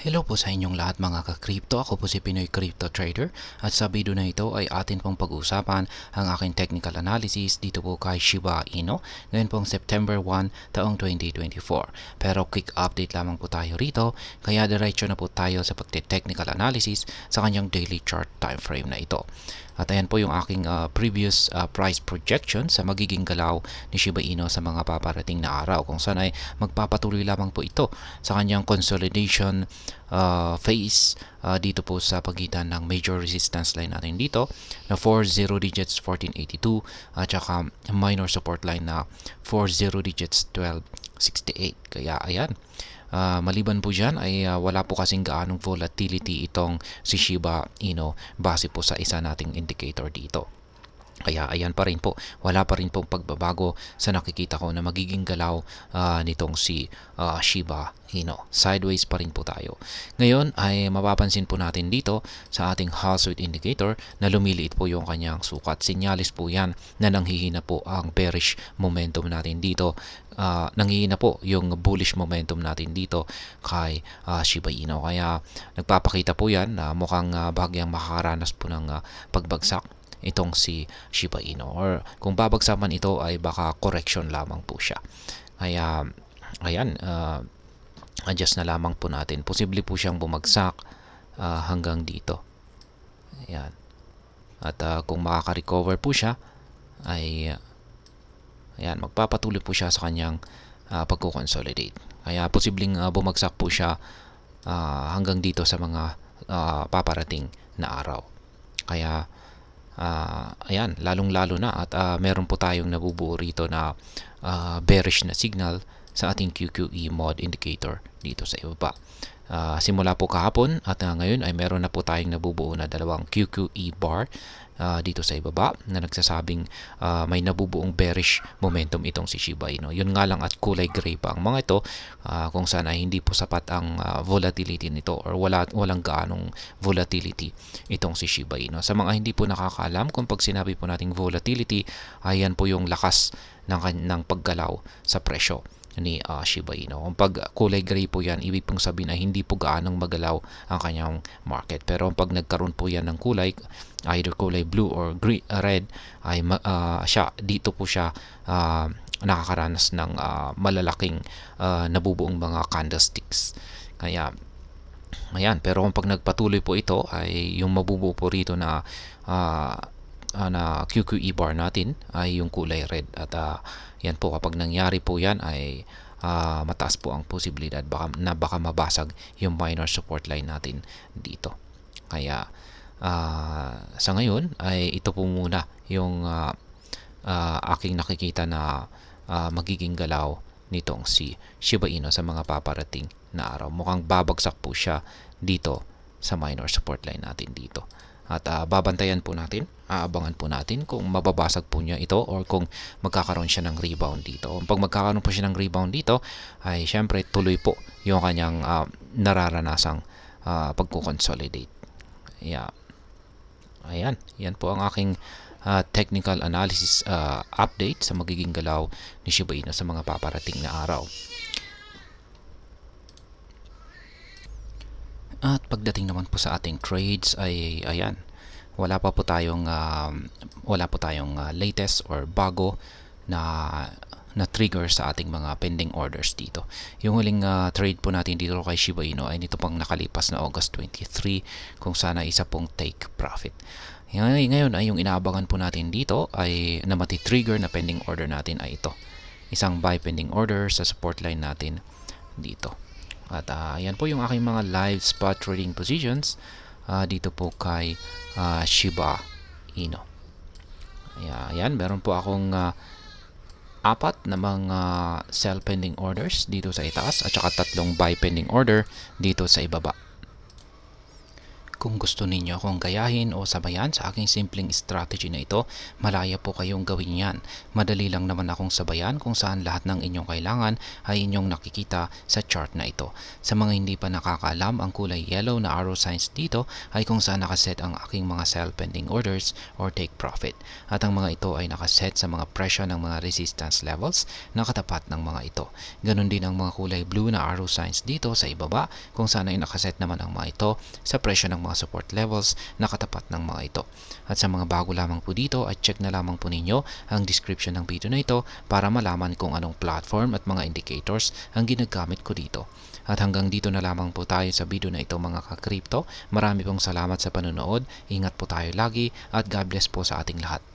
Hello po sa inyong lahat mga ka-crypto. Ako po si Pinoy Crypto Trader at sa video na ito ay atin pong pag-uusapan ang aking technical analysis dito po kay Shiba Inu ngayon pong September 1 taong 2024. Pero quick update lamang po tayo rito kaya diretso na po tayo sa pagte-technical analysis sa kanyang daily chart time frame na ito. At ayan po yung aking previous price projection sa magiging galaw ni Shiba Inu sa mga paparating na araw kung saan ay magpapatuloy lamang po ito sa kanyang consolidation phase dito po sa pagitan ng major resistance line natin dito na 40 digits 1482 at saka minor support line na 40 digits 1268. Kaya ayan, maliban po dyan ay wala po kasing gaanong volatility itong si Shiba Inu base po sa isa nating indicator dito. Kaya ayan pa rin po, wala pa rin pong pagbabago sa nakikita ko na magiging galaw nitong si Shiba Inu. Sideways pa rin po tayo. Ngayon ay mapapansin po natin dito sa ating Hall Street Indicator na lumiliit po yung kanyang sukat. Sinyalis po yan na nanghihina po ang bearish momentum natin dito. Nanghihina po yung bullish momentum natin dito kay Shiba Inu. Kaya nagpapakita po yan na mukhang bahagyang makakaranas po ng pagbagsak itong si Shiba Inu, or kung babagsak man ito ay baka correction lamang po siya. Kaya ayan, adjust na lamang po natin. Posible po siyang bumagsak hanggang dito. Ayan. At kung makaka-recover po siya ay ayan, magpapatuloy po siya sa kanyang pagko-consolidate. Kaya posibleng bumagsak po siya hanggang dito sa mga paparating na araw. Kaya ayan, lalong-lalo na at meron po tayong nabubuo rito na bearish na signal sa ating QQE mod indicator dito sa ibaba. Simula po kahapon at ngayon ay meron na po tayong nabubuo na dalawang QQE bar dito sa ibaba na nagsasabing may nabubuong bearish momentum itong si Shiba Inu. Yun nga lang at kulay gray pa ang mga ito kung saan ay hindi po sapat ang volatility nito or walang gaanong volatility itong si Shiba Inu. Sa mga hindi po nakakaalam, kung pag sinabi po nating volatility, ayan po yung lakas ng paggalaw sa presyo ni Shiba Inu. Kung pag kulay gray po yan, ibig pong sabihin ay hindi po gaanong magalaw ang kanyang market. Pero pag nagkaroon po yan ng kulay, either kulay blue or green, red, ay dito po siya nakakaranas ng malalaking nabubuong mga candlesticks. Kaya ayan, pero kung pag nagpatuloy po ito ay yung mabubuo po rito na QQE bar natin ay yung kulay red. At yan po, kapag nangyari po yan ay mataas po ang posibilidad baka mabasag yung minor support line natin dito. Kaya sa ngayon ay ito po muna yung aking nakikita na magiging galaw nitong si Shiba Inu sa mga paparating na araw. Mukhang babagsak po siya dito sa minor support line natin dito. At babantayan po natin, aabangan po natin kung mababasag po niya ito or kung magkakaroon siya ng rebound dito. Kung pag magkakaroon po siya ng rebound dito, ay syempre tuloy po yung kanyang nararanasang pagko-consolidate. Yeah. Ayan, yan po ang aking technical analysis update sa magiging galaw ni Shiba Inu sa mga paparating na araw. At pagdating naman po sa ating trades ay ayan, wala po tayong latest or bago na trigger sa ating mga pending orders dito. Yung huling trade po natin dito kay Shiba Inu ay nito pang nakalipas na August 23 kung sana isa pong take profit. Ngayon ay yung inaabangan po natin dito ay na mati-trigger na pending order natin ay ito. Isang buy pending order sa support line natin dito. At ayan po yung aking mga live spot trading positions dito po kay Shiba Inu. Ayan, meron po akong apat na mga sell pending orders dito sa itaas at saka tatlong buy pending order dito sa ibaba. Kung gusto ninyo akong gayahin o sabayan sa aking simpleng strategy na ito, malaya po kayong gawin yan. Madali lang naman akong sabayan kung saan lahat ng inyong kailangan ay inyong nakikita sa chart na ito. Sa mga hindi pa nakakaalam, ang kulay yellow na arrow signs dito ay kung saan nakaset ang aking mga sell pending orders or take profit. At ang mga ito ay nakaset sa mga presyo ng mga resistance levels na katapat ng mga ito. Ganon din ang mga kulay blue na arrow signs dito sa ibaba kung saan ay nakaset naman ang mga ito sa presyo ng mga support levels na katapat ng mga ito. At sa mga bago lamang po dito ay check na lamang po ninyo ang description ng video na ito para malaman kung anong platform at mga indicators ang ginagamit ko dito. At hanggang dito na lamang po tayo sa video na ito mga ka-crypto. Marami pong salamat sa panonood. Ingat po tayo lagi at God bless po sa ating lahat.